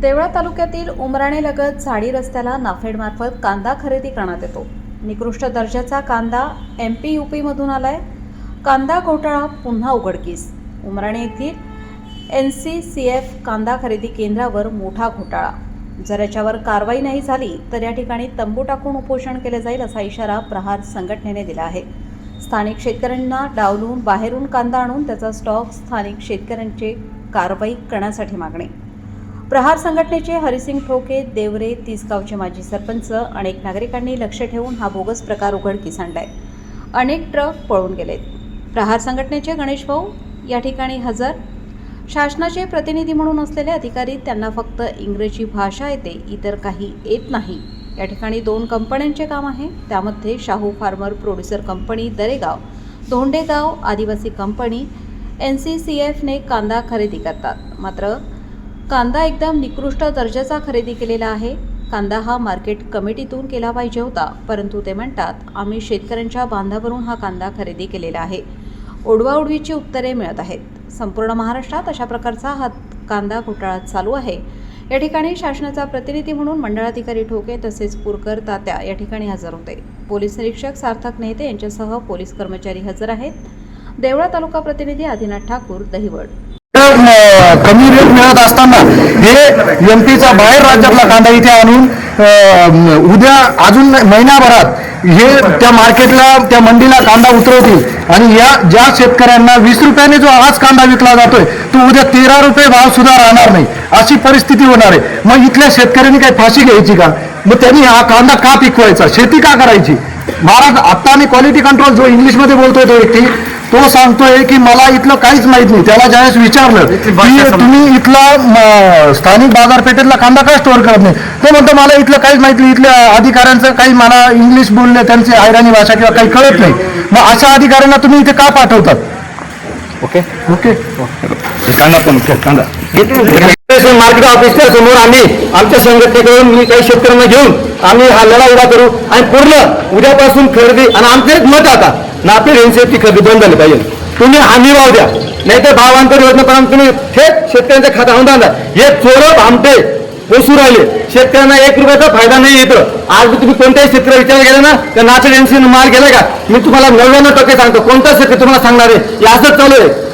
देवळा तालुक्यातील उमराणेलगत झाडी रस्त्याला नाफेडमार्फत कांदा खरेदी करण्यात येतो। निकृष्ट दर्जाचा कांदा MP-UP मधून आलाय। कांदा घोटाळा पुन्हा उघडकीस। उमराणे येथील NCCF कांदा खरेदी केंद्रावर मोठा घोटाळा। जर याच्यावर कारवाई नाही झाली तर या ठिकाणी तंबू टाकून उपोषण केले जाईल असा इशारा प्रहार संघटनेने दिला आहे। स्थानिक शेतकऱ्यांना डावलून बाहेरून कांदा आणून त्याचा स्टॉक स्थानिक शेतकऱ्यांचे कारवाई करण्यासाठी मागणी। प्रहार संघटनेचे हरिसिंग ठोके, देवरे, तिसगावचे माजी सरपंच, अनेक नागरिकांनी लक्ष ठेवून हा बोगस प्रकार उघडकीस आणलाय। अनेक ट्रक पळून गेलेत। प्रहार संघटनेचे गणेश भाऊ या ठिकाणी हजर। शासनाचे प्रतिनिधी म्हणून असलेले अधिकारी, त्यांना फक्त इंग्रजी भाषा येते, इतर काही येत नाही। या ठिकाणी 2 कंपन्यांचे काम आहे। त्यामध्ये Shahu farmer producer company Daregaon, Dhondegaon आदिवासी कंपनी NCCF ने कांदा खरेदी करतात। मात्र कांदा एकदम निकृष्ट दर्जाचा खरेदी केलेला आहे। कांदा हा मार्केट कमिटीतून केला पाहिजे होता, परंतु ते म्हणतात आम्ही शेतकऱ्यांच्या बांधावरून हा कांदा खरेदी केलेला आहे। ओढवाओढवीची उत्तरे मिळत आहेत। संपूर्ण महाराष्ट्रात अशा प्रकारचा हा कांदा घोटाळा चालू आहे। या ठिकाणी शासनाचा प्रतिनिधी म्हणून मंडळाधिकारी ठोके तसेच पुरकर तात्या या ठिकाणी हजर होते। पोलीस निरीक्षक सार्थक नेते यांच्यासह पोलीस कर्मचारी हजर आहेत। देवळा तालुका प्रतिनिधी आदिनाथ ठाकूर, दहिवड। कमी रेट मिळत असताना हे एमपीचा बाहेर राज्यातला कांदा इथे आणून उद्या अजून महिनाभरात हे त्या मार्केटला, त्या मंडीला कांदा उतरवतील आणि या ज्या शेतकऱ्यांना 20 रुपयाने जो आज कांदा विकला जातोय तो उद्या 13 रुपये भाव सुद्धा राहणार नाही, अशी परिस्थिती होणार आहे। मग इथल्या शेतकऱ्यांनी काही फाशी घ्यायची का? मग त्यांनी हा कांदा का पिकवायचा, शेती का करायची? महाराज, आता आम्ही क्वालिटी कंट्रोल जो इंग्लिशमध्ये बोलतोय तो व्यक्ती, तो सांगतोय की मला इथलं काहीच माहित नाही। त्याला ज्यावेळेस विचारलं की तुम्ही इथला स्थानिक बाजारपेठेतला कांदा का स्टोअर करत नाही, तो म्हणतो मला इथलं काहीच माहित नाही, इथल्या अधिकाऱ्यांचं काही मला इंग्लिश बोलले, त्यांची आयराणी भाषा किंवा काही कळत नाही। मग अशा अधिकाऱ्यांना तुम्ही इथे का पाठवतात? ओके ओके कांदा पण कांदा मार्केट ऑफिसच्या समोर आम्ही आमच्या संघटनेकडून मी काही शेतकऱ्यांना घेऊन आम्ही हा लढा उभा करू आणि पूर्ण उद्यापासून खरेदी आणि आमचं एक मत आता नाफेड NCCF ची खरेदी बंद झाली पाहिजे। तुम्ही हमी भाव द्या, नाही तर भावांतर योजना पण तुम्ही थेट शेतकऱ्यांच्या खात्यावर आणून द्या। हे चोर भामटे पोसू राहिले, शेतकऱ्यांना 1 रुपयाचा फायदा नाही येतो। आज तुम्ही कोणत्याही शेतकरी विचार केला ना तर नाफेड NCCF माल गेला का? मी तुम्हाला 99% सांगतो, कोणता शेतकरी तुम्हाला सांगणार आहे हे असंच चालू आहे।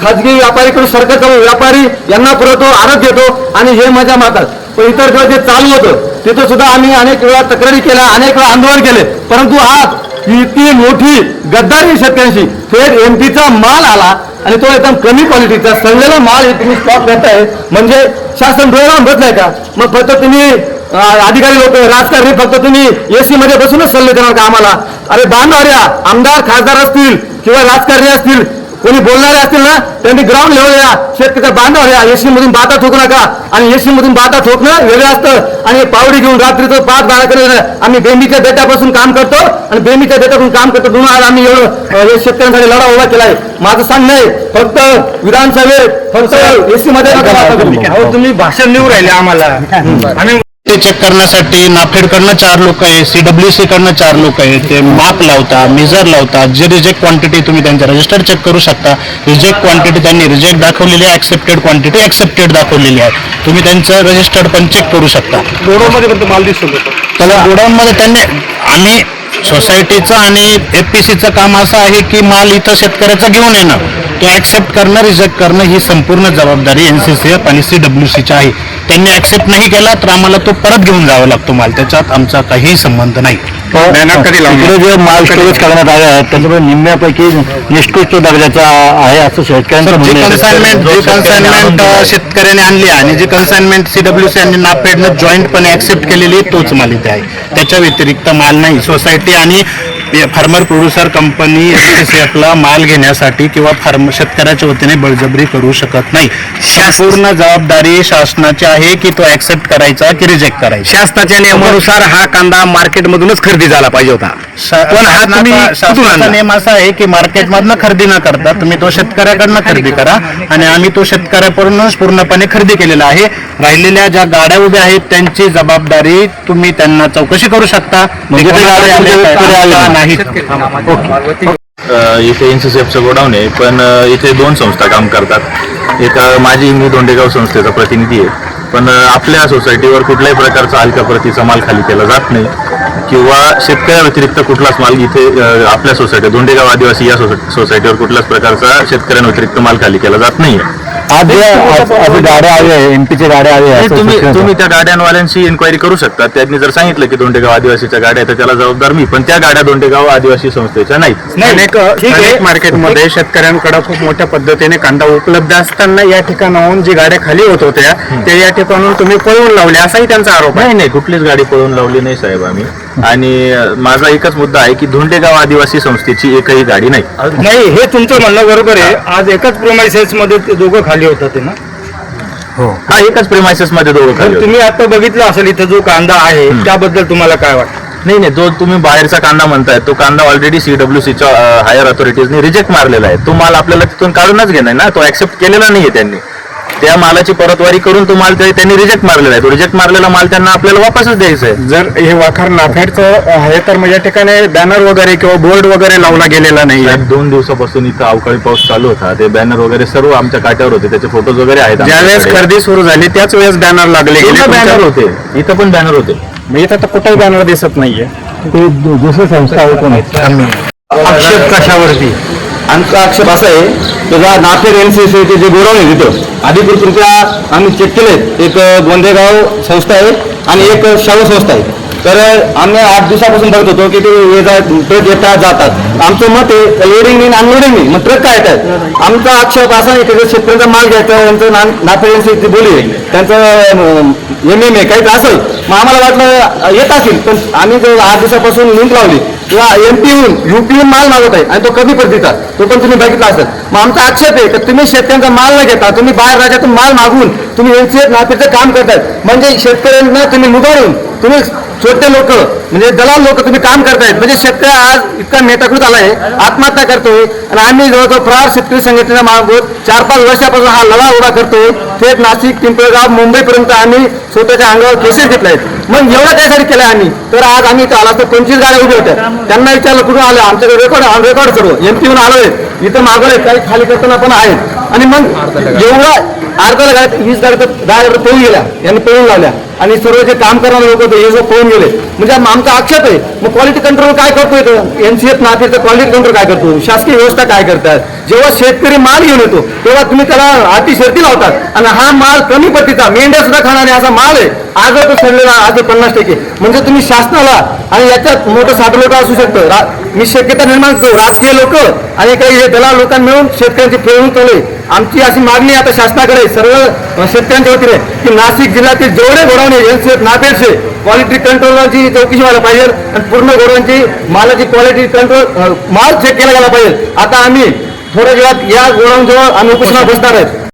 खाजगी व्यापारीकडून सरकार चालू, व्यापारी यांना पुरवतो, आरोप घेतो आणि हे मजा मारतात। पण इतर जेव्हा जे चालू होतं तिथं सुद्धा आम्ही अनेक वेळा तक्रारी केल्या, अनेक वेळा आंदोलन केले, परंतु आज इतकी मोठी गद्दारी शेतकऱ्यांशी थेट एमपीचा माल आला आणि तो एकदम कमी क्वालिटीचा सडलेला माल तुम्ही स्टॉक करताय, म्हणजे शासन डोळ्यावर बसलाय का? मग फक्त तुम्ही अधिकारी लोक, राजकारणी फक्त तुम्ही AC मध्ये बसूनच सल्ले देणार का आम्हाला? अरे बांधणाऱ्या आमदार खासदार असतील किंवा राजकारणी असतील, कोणी बोलणारे असतील ना, त्यांनी ग्राउंड लेवलला शेतकऱ्याचा बांधव या AC मधून बाता ठोकू नका। आणि AC मधून बाता ठोकणं वेगळं असतं आणि पावडी घेऊन रात्रीचं 5-12 करत आम्ही बेंबीच्या बेटापासून काम करतो आणि बेंबीच्या बेटापासून काम करतो म्हणून आज आम्ही एवढं शेतकऱ्यांसाठी लढा उभा केलाय। माझं सांगणं आहे फक्त विधानसभेत फक्त AC मध्ये नका तुम्ही भाषण देऊ राहिले आम्हाला। आम्ही ते चेक करण्यासाठी नाफेडकडनं 4 लोक आहे, CWC कडनं 4 लोक आहेत। ते माप लावता, मेजर लावता, जे रिजेक्ट क्वांटिटी तुम्ही त्यांच्या रजिस्टर चेक करू शकता। रिजेक्ट क्वांटिटी त्यांनी रिजेक्ट दाखवलेली आहे, ऍक्सेप्टेड क्वांटिटी ऍक्सेप्टेड दाखवलेली आहे। तुम्ही त्यांचं रजिस्टर्ड पण चेक करू शकता। गोडाऊनमध्ये फक्त माल दिसतो त्याला गोडाऊनमध्ये त्यांनी, आम्ही सोसायटीचं आणि FPCचं काम असं आहे की माल इथं शेतकऱ्याचा घेऊन येणं, तो ऍक्सेप्ट करणं, रिजेक्ट करणं ही संपूर्ण जबाबदारी NCCF आणि CWCची आहे। त्यांनी ऍक्सेप्ट नाही केला तर आम्हाला तो परत घेऊन जावा लागतो माल, त्याच्यात आमचा काही संबंध नाही। इकडे जे माल स्टोरेज करण्यात आले आहेत त्याच्यामुळे निम्म्यापैकी निष्कृष्ट दर्जाचा आहे असं शेतकऱ्यांचं जी कन्साइनमेंट शेतकऱ्याने आणली आणि जी कन्साइनमेंट CWC आणि नाफेडनं जॉईंटपणे ऍक्सेप्ट केलेली तोच माल इथे आहे, त्याच्या व्यतिरिक्त माल नाही। सोसायटी आणि फार्मर प्रोड्युसर कंपनी NCCFला माल घेण्यासाठी किंवा शेतकऱ्याच्या वतीने बळजबरी करू शकत नाही। संपूर्ण जबाबदारी शासनाची आहे की तो ऍक्सेप्ट करायचा की रिजेक्ट करायचा। शासनाच्या नियमानुसार हा कांदा मार्केटमधूनच खरेदी झाला पाहिजे होता, पण हा शासनाचा नियम असा आहे की मार्केटमधनं खरेदी न करता तुम्ही तो शेतकऱ्याकडनं खरेदी करा आणि आम्ही तो शेतकऱ्याकडूनच पूर्णपणे खरेदी केलेला आहे। राहिलेल्या ज्या गाड्या उभ्या आहेत त्यांची जबाबदारी तुम्ही त्यांना चौकशी करू शकता। इथे NCCFचं गोडाऊन आहे, पण इथे 2 संस्था काम करतात। एक माझी मी धोंडेगाव संस्थेचा प्रतिनिधी आहे पण आपल्या सोसायटीवर कुठल्याही प्रकारचा हलक्या प्रतीचा माल खाली केला जात नाही किंवा शेतकऱ्या व्यतिरिक्त कुठलाच माल इथे आपल्या सोसायटी दोंडेगाव आदिवासी या सोसायटीवर कुठल्याच प्रकारचा शेतकऱ्यांव्यतिरिक्त माल खाली केला जात नाहीये. आज गाड्या आल्या आहे, एमपीच्या गाड्या आल्या नाही, तुम्ही त्या गाड्यांवाल्यांशी इन्क्वायरी करू शकता. त्यांनी जर सांगितलं की दोंडेगाव आदिवासीच्या गाड्या आहेत तर त्याला जबाबदार मी, पण त्या गाड्या दोंडेगाव आदिवासी संस्थेच्या नाहीत. अनेक मार्केटमध्ये शेतकऱ्यांकडे खूप मोठ्या पद्धतीने कांदा उपलब्ध असताना या ठिकाणाहून जी गाड्या खाली होत होत्या त्या या ठिकाणाहून तुम्ही पळवून लावल्या असाही त्यांचा आरोप आहे. नाही, कुठलीच गाडी पळवून लावली नाही साहेब आम्ही. आणि माझा एकच मुद्दा आहे की धोंडेगाव आदिवासी संस्थेची एकही गाडी नाही. नाही, हे तुमचं म्हणणं बरोबर आहे. आज एकाच प्रोमाइसेस मध्ये ते दोघं खाली होतात ते ना. हा, एकाच प्रेमायसेस मध्ये दोघं खाली होते. तुम्ही आता बघितलं असेल इथं जो कांदा आहे त्याबद्दल तुम्हाला काय वाटतं? नाही, जो तुम्ही बाहेरचा कांदा म्हणताय तो कांदा ऑलरेडी CWCच्या हायर अथॉरिटीजनी रिजेक्ट मारलेला आहे. तो माल आपल्याला तिथून काढूनच घेणार ना, तो ऍक्सेप्ट केलेला नाहीये त्यांनी. त्या मालाची परतवारी करून तो माल त्यांनी रिजेक्ट मारलेला आहे. तो रिजेक्ट मारलेला माल त्यांना आपल्याला वापसच द्यायचा आहे. जर हे वाखार नाफेडचं आहे तर म्हणजे ठिकाणी बॅनर वगैरे किंवा बोर्ड वगैरे लावला गेलेला नाही. 2 दिवसापासून इथं अवकाळी पाऊस चालू होता. ते बॅनर वगैरे सर्व आमच्या काट्यावर होते, त्याचे फोटोज वगैरे आहेत. ज्यावेळेस खरेदी सुरू झाली त्याच वेळेस बॅनर लागले गेले. बॅनर होते, इथं पण बॅनर होते. म्हणजे इथं तर कुठेही बॅनर दिसत नाहीये. ते दुसरी संस्था आहे कोण आक्षेप कशावरती? आमचा आक्षेप असा आहे की ज्या नाफेड NCCचे जे गोडाऊन आहे तिथं अधिकृतरित्या आम्ही चेक केले. एक गोंदेगाव संस्था आहे आणि एक शाहू संस्था आहे. तर आम्ही 8 दिवसापासून बघत होतो की ते ट्रक येतात जातात. आमचं मत आहे लोडिंग नाही अनलोडिंग नाही, मग ट्रक काय येतात. आमचा आक्षेप असा आहे की शेतकऱ्यांचा माल घ्यायचा, यांचं नाफेड NCCची बोली आहे, त्यांचं MMA काहीच असेल मग आम्हाला वाटलं येत असेल. पण आम्ही जर 8 दिवसापासून लिंक लावली किंवा UP माल मागवत आहे आणि तो कमी पद्धतीचा तो पण तुम्ही बघितला असेल. मग आमचा आक्षेप आहे की तुम्ही शेतकऱ्यांचा माल न घेता तुम्ही बाहेर राज्यातून माल मागून तुम्ही NCF नाफेडचं काम करतायत. म्हणजे शेतकऱ्यांना तुम्ही लुबाडून तुम्ही छोटे लोक म्हणजे दलाल लोक तुम्ही काम करतायत. म्हणजे शेतकरी आज इतका नेताकृत आला आहे, आत्महत्या करतोय. आणि आम्ही जवळजवळ प्रहार शेतकरी संघटनेच्या मार्फत 4-5 वर्षापासून हा लढा उभा करतोय. थेट नाशिक, पिंपळगाव, मुंबईपर्यंत आम्ही स्वतःच्या अंगावर केसेस घेतले आहेत. मग एवढं त्यासाठी केलं आम्ही. तर आज आम्ही इथं आला तर 25 गाड्या उभ्या होत्या. त्यांना विचारलं कुठून आलं, आमच्याकडे रेकॉर्ड सर्व MP आलोय, इथं मागवले काही खाली करताना पण आहेत. आणि मग एवढं अर्धा गाड्यात 20 गाड्या तर 10 गाड्या पळून गेल्या, यांनी पळून लावल्या. आणि सर्व जे काम करणारे लोक होते हे जो पळून गेले. म्हणजे आमचा आक्षेप आहे. मग क्वालिटी कंट्रोल काय करतोय NCF नाफेडचं क्वालिटी कंट्रोल काय करतो, शासकीय व्यवस्था काय करतात. जेव्हा शेतकरी माल घेऊन येतो तेव्हा तुम्ही त्याला अटी शर्ती लावतात आणि हा माल कमी पद्धतीचा मेंढ्या सुद्धा खाणारे असा माल आहे. आज तो सडलेला आज 50%. म्हणजे तुम्ही शासनाला आणि याच्यात मोठं साठवलं असू शकतं. मी शक्यता निर्माण करतो राजकीय लोक आणि काही हे दलाल लोकांना मिळून शेतकऱ्यांची फसवणूक चालू आहे. आमची अशी मागणी आता शासनाकडे सर्व शेतकऱ्यांच्या वतीने की नाशिक जिल्ह्यातील जेवढे गोडाऊन NCF नाफेडचे क्वालिटी कंट्रोलची चौकशी व्हायला पाहिजे आणि पूर्ण गोडाऊनची मालाची क्वालिटी कंट्रोल माल चेक केला गेला पाहिजे. आता आम्ही थोड्या वेळात या गोडाऊन जवळ आम्ही उपोषणाला बसणार आहेत.